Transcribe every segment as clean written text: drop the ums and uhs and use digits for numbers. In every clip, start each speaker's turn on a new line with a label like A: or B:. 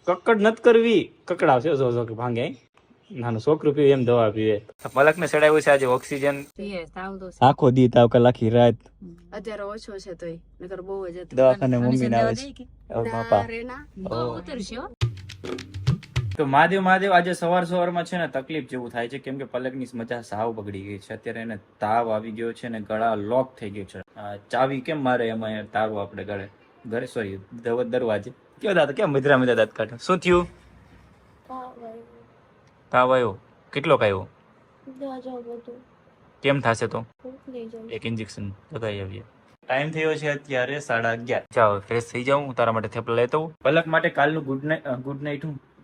A: કકડ નત કરવી, કકડાવશે જો કે ભાંગે. નાનું છોકરું પીવે એમ દવા પીવે. પલક ને ચડાવ્યું છે આજે ઓક્સિજન. આખો દી તાવ કલાકી રાત.
B: અત્યારે ઓછો છે તોય નકર બહુ જ હતો.
A: દવાખાને મમ્મી ના આવે છે. બાપા તો મહાદેવ આજે સવારમાં છે ને તકલીફ જેવું થાય છે, કેમ કે પલકની મજા સાવ બગડી ગઈ છે. અત્યારે એને તાવ આવી ગયો છે ને ગળા લોક થઈ ગયો છે. ચાવી કેમ મારે એમાં તારું આપણે ઘરે સોરી દરવાજે કેવો દાદા કેમ મધરા દાંત કાઢે. શું થયું? તાવ આવ્યો? કેટલો આવ્યો? કેમ થશે તો? એક ઇન્જેક્શન લગાવી આવીએ. ટાઈમ થયો છે અત્યારે 11:30. ચાલો ફ્રેશ થઈ જાઉં, હું તારા માટે થેપલા લેતો આવું. પલક માટે કાલનું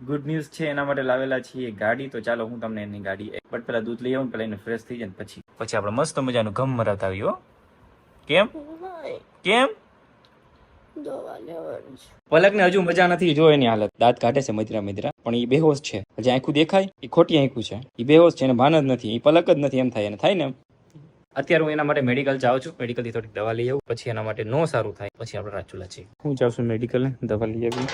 A: ગુડ ન્યૂઝ છે, એના માટે લાવેલા છીએ ગાડી. તો ચાલો હું તમને એની ગાડી બટ પેલા દૂધ લઈ આવું, પેલા એને ફ્રેશ થઈ જાય પછી આપણે મસ્ત મજાનું ગમ મરાતા આવ્યો. કેમ પલક ને હજુ મજા નથી, જો એની હાલત દાંત કાઢે છે મધરા પણ એ બેહોશ છે. હજી આંખું દેખાય એ ખોટી આંખું છે, એ બેહોશ છે, એને ભાન જ નથી, એ પલક જ નથી. એમ થાય એને થાય ને એમ. અત્યારે હું એના માટે મેડિકલ જાઉં છું, મેડિકલ થી થોડીક દવા લઈ આવું, પછી એના માટે નો સારું થાય પછી આપણે રાજુલા છીએ. હું જાઉં છું મેડિકલ ને દવા લઈ આવી.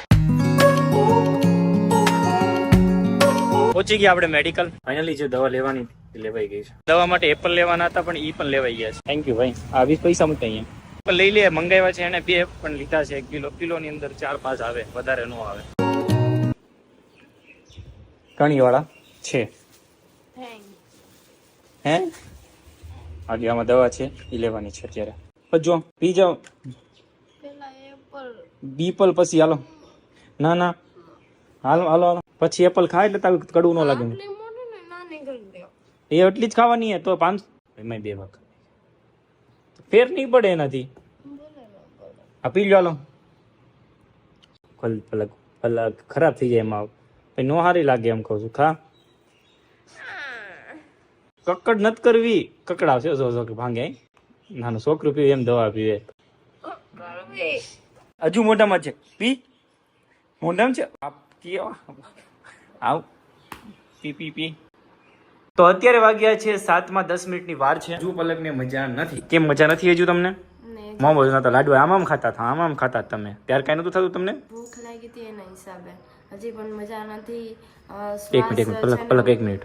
A: પહોંચી ગયા આપણે મેડિકલ. ફાઇનલી જે દવા લેવાની લેવાઈ ગઈ છે. દવા માટે એપલ લેવાના હતા પણ ઈ પણ લેવાઈ ગયા છે. થેન્ક યુ ભાઈ. આ 20 પૈસા મૂકતા અહીંયા એપલ લઈ લે. મંગાવ્યા છે એને 2 પણ લીધા છે. 1 કિલો ની અંદર 4-5 આવે, વધારે નો આવે. કણી વાળા છે હે આગળ આમાં દવા છે એ લેવાની છે અત્યારે. જો પી જાઓ બીપલ પછી હાલો. ના હાલો પછી એપલ ખાય એટલે તારું કડવું ન લાગે. એ એટલી જ ખાવાની હે તો 500 એમાં 2 વખત ફેર નહીં પડે એનાથી. આ પી લો હાલો. પલક ખરાબ થઈ જાય એમાં નો હારી લાગે એમ કહું છું. ખા કકડ નત કરવી, કકડાવશે જો કે ભાંગે. નાનું છોકરું પીવે એમ દવા પીવે. હજુ મોઢામાં છે, પી મોઢામાં છે. આવ પી. તો અત્યારે વાગ્યા છે 7:10 ની વાર છે. હજુ પલક ને મજા નથી. કેમ મજા નથી હજુ તમને? મોમોઝ નતા લાડવા આમ ખાતા હતા તમે. ત્યારે કઈ નતું થતું તમને?
B: ભૂખ લાગી હતી એના હિસાબે. હજી પણ મજા નથી.
A: એક મિનિટ પલક 1 મિનિટ.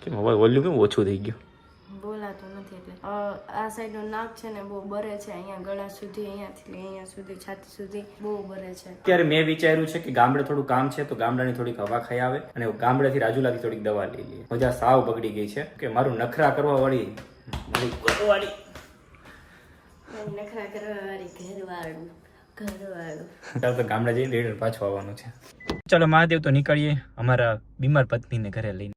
A: કેમ વોલ્યુમ કેમ ઓછું થઈ ગયું?
B: બોલાતું નથી એટલે. આ સાઈડ નું નાક છે ને બહુ બરે છે, અહીંયા ગળા સુધી, અહીંયાથી અહીંયા સુધી છાતી સુધી બહુ બરે છે.
A: અત્યારે મેં વિચાર્યું છે કે ગામડે થોડું કામ છે તો ગામડાની થોડીક હવા ખાઈ આવે અને ગામડેથી રાજુલાથી થોડીક દવા લઈ લઈએ. મજા સાવ બગડી ગઈ છે કે મારું નખરા કરવા વાળી તો ગામડે જઈને રેડર પાછું આવવાનું છે. ચલો મહાદેવ તો નીકળીએ અમારા બીમાર પત્નીને ઘરે લઈને.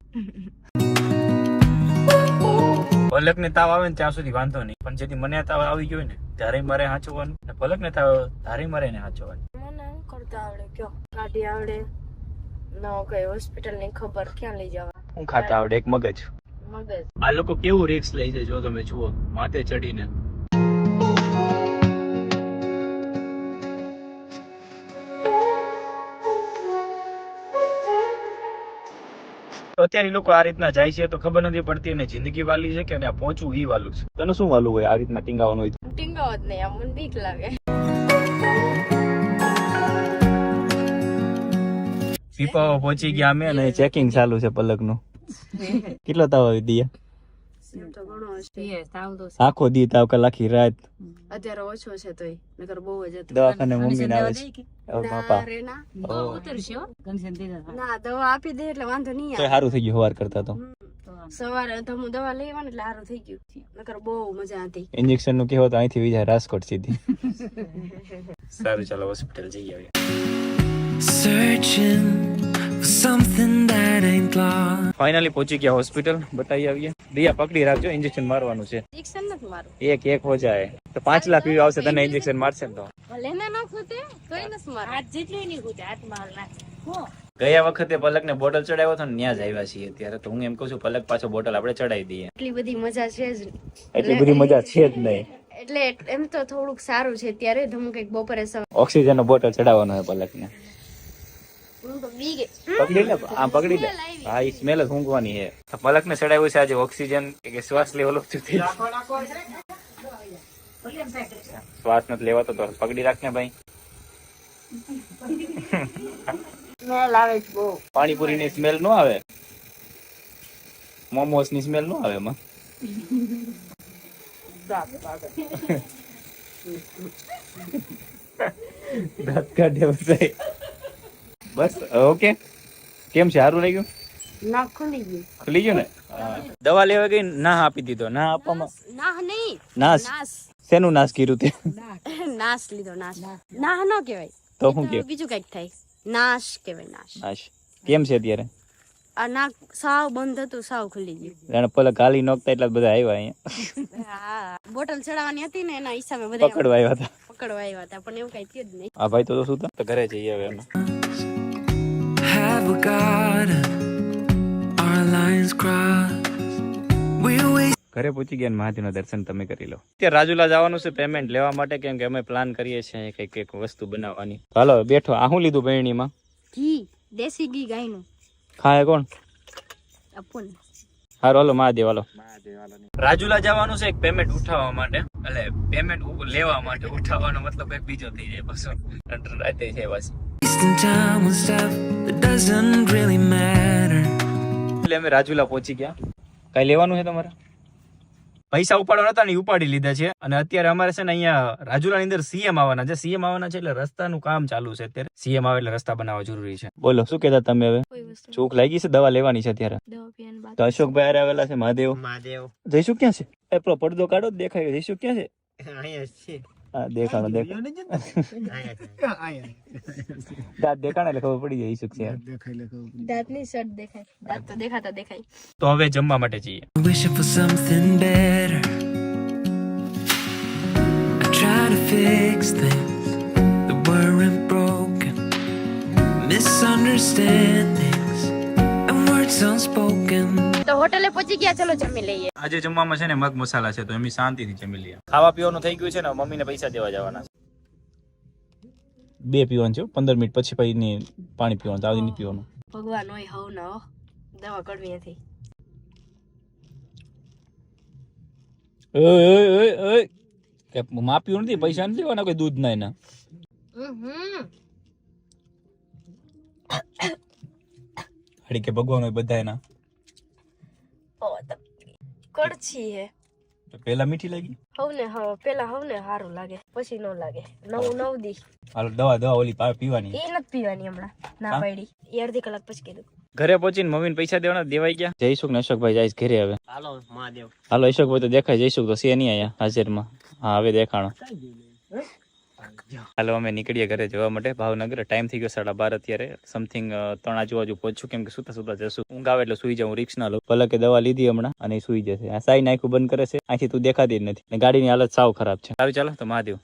A: પલક ને તાવ આવે ને ત્યાં સુધી વાંધો નહીં, પણ જેથી મને તાવ આવી ગયો ને ત્યારે મારે હાંચવાનું, ને પલક ને તાવ ત્યારે મારે એને હાંચવાનું.
B: મને કરતા આવડે કયો ગાડી આવડે ન કઈ હોસ્પિટલ ની ખબર ક્યાં લઈ જવા.
A: હું ખાતા આવડે એક મગજ. આ લોકો કેવું રિસ્ક લે છે જો તમે જુઓ, માથે ચડીને. અત્યારે લોકો આ રીતના જાય છે તો ખબર નથી પડતી અને જિંદગી વાલી છે કે પહોંચવું ઈ વાલું છે. તને શું વાલું હોય આ રીતના ટીંગાવાનું હોય?
B: ટીંગાવ જ નહીં, આમ મને બીક લાગે.
A: પીપાઓ પહોંચી ગયા અમે અને ચેકિંગ ચાલુ છે પલક નું. કેટલો તાવ આવી દિયા? આખો દી તાવ કલાકી રાત.
B: અત્યારે ઓછો છે તોય નકર બહુ જ હતો.
A: દવાખાને મમ્મી ના આવે છે. બાપા
B: ના દવા આપી દે એટલે વાંધો નહીં આવે.
A: સારું થઈ ગયું સવાર કરતા તો.
B: સવારે તો હું દવા લેવાની એટલે સારું થઈ ગયું. નકર બહુ મજા હતી.
A: ઇન્જેક્શન નું કેવો તો અહીંથી વિજા રાજકોટ સીધી. સારું ચાલો હોસ્પિટલ જઈ આવીએ. Searching for something that ain't lost. Finally પહોંચી ગયા હોસ્પિટલ, બતાવી આવીએ. દિયા પકડી રાખજો, ઇન્જેક્શન મારવાનું છે.
B: ઇન્જેક્શન નથી મારું.
A: એક હો જાય તો 5 લાખ વ્યૂ આવશે તને ઇન્જેક્શન મારશે ને તો.
B: ભલે ના ખૂતે તોય નથી મારું. હાથ જેટલું નહીં ખૂતે, હાથ માર નાખ.
A: ગયા વખતે પલક ને બોટલ ચડાવ્યો હતો ને ત્યાં જ આવ્યા છીએ અત્યારે તો હું એમ કહું છું પલક પાછો બોટલ આપણે ચડાવી દઈએ.
B: એટલી બધી મજા છે જ
A: એટલી બધી મજા છે જ નહીં.
B: એટલે એમ તો થોડુંક સારું છે ત્યારે હું કઈક બપોરે
A: ઓક્સિજન નો બોટલ ચડાવવાનો હોય પલક ને. પકડી લે પકડી લે. હા ઈ સ્મેલ જ ઊંઘવાની છે. પલક ને ચડાવ્યું છે આજે ઓક્સિજન કે શ્વાસ લેવલ ઓછું થઈ શ્વાસ નથી લેવાતો તો પકડી રાખ ને ભાઈ.
B: સ્મેલ આવે છે બહુ.
A: પાણીપુરીની સ્મેલ નો આવે, મોમોસની સ્મેલ નો આવે એમાં. દાંત કાઢે વસાય. બસ ઓકે. કેમ છે, સારું લાગ્યું?
B: નાક ખુલી ગયું.
A: ખુલી ગયું ને? દવા લેવા ગઈ, ના આપી દીધો. ના આપવામાં
B: નાહ નહીં,
A: નાશ. શેનું નાશ કર્યું તે?
B: નાશ લીધો. નાશ નાહ ન કહેવાય
A: તો શું કહેવાય?
B: બીજું કઈક થાય. નાશ કહેવાય. નાશ.
A: નાશ. કેમ છે અત્યારે?
B: આ નાક સાવ બંધ હતું, સાવ ખુલી ગયું.
A: જાણે પેલા ગાલી નોખતા એટલા બધા આવ્યા અહીંયા.
B: હા, બોટલ ચડાવવાની હતી ને એના હિસાબે બધા
A: પકડવા આવ્યા હતા.
B: પકડવા આવ્યા હતા, પણ એવું કઈ થયું જ નહીં.
A: આ ભાઈ તો શું તો ઘરે જઈએ હવે અમે.
C: Have we got our lines crossed? We wait.
A: ઘરે પહોંચી ગયા, મહાદેવના દર્શન તમે કરી લો. અત્યારે રાજુલા જવાનું છે પેમેન્ટ લેવા માટે, કેમ કે અમે પ્લાન કરીએ છીએ કઈક વસ્તુ બનાવવાની. હાલો બેઠો. આ શું લીધું બહેણીમાં?
B: ઘી, દેશી ઘી ગાયનું.
A: ખાય કોણ?
B: અપુન.
A: હારો હાલો મહાદેવ હાલો. રાજુલા જવાનું છે એક પેમેન્ટ ઉઠાવવા માટે, એટલે પેમેન્ટ લેવા માટે. ઉઠાવવાનો મતલબ એક બીજો થઈ જાય પાછો. રાતે છે પાછી.
C: Wasting time on stuff that doesn't really matter.
A: એટલે અમે રાજુલા પહોંચી ગયા. કઈ લેવાનું છે તમારે? પૈસા ઉપાડવાના હતા ને, ઉપાડી લીધા છે. અને અત્યારે અમારે છે ને અહીંયા રાજુલાની અંદર સીએમ આવવાના છે. સીએમ આવવાના છે એટલે રસ્તાનું કામ ચાલુ છે અત્યારે. સીએમ આવે એટલે રસ્તા બનાવવા જરૂરી છે. બોલો શું કહેતા તમે હવે?
B: કોઈ વસ્તુ
A: ચૂક લાગી છે, દવા લેવાની છે અત્યારે.
B: દવા પીવાની બાદ
A: તો અશોકભાઈ હારે આવેલા છે. મહાદેવ જઈશું ક્યાં છે? એ પેલો પડદો કાઢો દેખાય. જઈશું ક્યાં છે? હા દેખાણો દેખાણ. દાંત દેખાણ એટલે ખબર પડી જાય ઈસુક છે.
B: દાંતની શર્ટ દેખાય. દાંત તો દેખાતા દેખાય.
A: તો હવે જમવા માટે જઈએ.
C: Wishing for something better. I try to fix things that weren't broken. Misunderstandings and words unspoken.
B: તો હોટલે પહોંચી ગયા, ચલો જમી લઈએ.
A: આજે જમવામાં છે ને મગ મસાલા છે, તો એમ શાંતિથી જમી લઈએ. ખાવા પીવાનું થઈ ગયું છે ને, મમ્મીને પૈસા દેવા જવાના છે. 2 પીવાનું છે, 15 મિનિટ પછી પાણી પીવાનું, તાવથી નહીં પીવાનું.
B: ભગવાન હોય હવ ના હો, દવા કડવી નથી.
A: કે માપ્યું નથી, પૈસા નથી લેવાના, કોઈ દૂધ ના એના. હડી કે ભગવાન હોય બધા એના.
B: કડછી હે.
A: પેલા મીઠી લાગી.
B: પેલા હવને સારું લાગે, પછી ન લાગે. નવ દી.
A: હાલો દવા ઓલી પીવાની.
B: એ નથી પીવાની હમણાં, ના પાડી. એ અડધી કલાક પછી કીધું.
A: ઘરે પહોંચીને મમ્મીને પૈસા દેવાના, દેવાઈ ગયા. જયસુખ ને અશોકભાઈ જાય ઘરે હવે.
D: હાલો મહાદેવ.
A: હાલો અશોકભાઈ તો દેખાય, જયસુખ તો છે નહીં અહીંયા હાજરમાં. હા હવે દેખાણો. હાલો અમે નીકળીએ ઘરે જવા માટે ભાવનગર. ટાઈમ થઈ ગયો 12:30 અત્યારે. સમથિંગ 3 આજુબાજુ પહોંચું, કેમ કે સુતા જશું. ઊંઘ આવે એટલે સુઈ જાઉં, રિક્સ ના લો. ભલે કે દવા લીધી હમણાં અને એ સુઈ જશે. આ સાઈ નાખું બંધ કરે છે, આથી તું દેખાતી જ નથી. ગાડીની હાલત સાવ ખરાબ છે. સારું ચાલો તો Mahadev.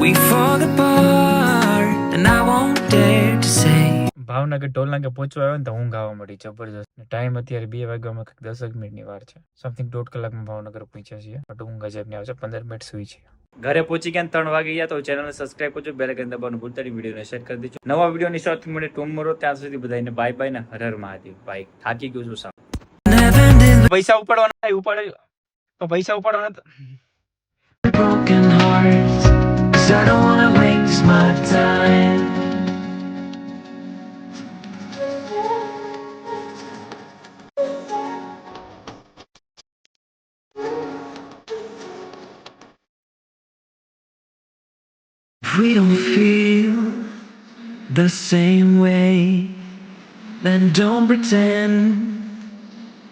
C: We fall apart and I won't dare to say.
A: Bhavnagar toll નાકે પહોંચવા આવ્યો ને તો ઊંઘ આવવા મળી જબરજસ્ત. ટાઈમ અત્યારે 2 વાગ્યામાં 10 મિનિટની વાર છે. સમથિંગ 1.5 કલાકમાં ભાવનગર પહોંચ્યા છીએ. બટ ઊંઘ ગજબ ની આવશે. 15 મિનિટ સુઈ છે. ઘરે પહોંચી ગયા 3 વાગી ગયા. તો ચેનલને સબસ્ક્રાઇબ કરજો, બેલ આઇકન દબાવવાનું ભૂલતા નહીં, વિડીયોને શેર કરી દેજો. નવા વિડીયોની સાથે મળે ટુમોરો. ત્યાં સુધી બધાને બાય બાય ને હર હર મહાદેવ. ભાઈ થાકી ગયો છું સાવ. પૈસા ઉપાડવાના ઉપાડે તો પૈસા ઉપાડવાના.
C: Broken hearts, 'cause I don't wanna waste my time. If we don't feel the same way, then don't pretend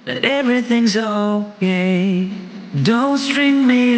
C: that everything's okay. Don't string me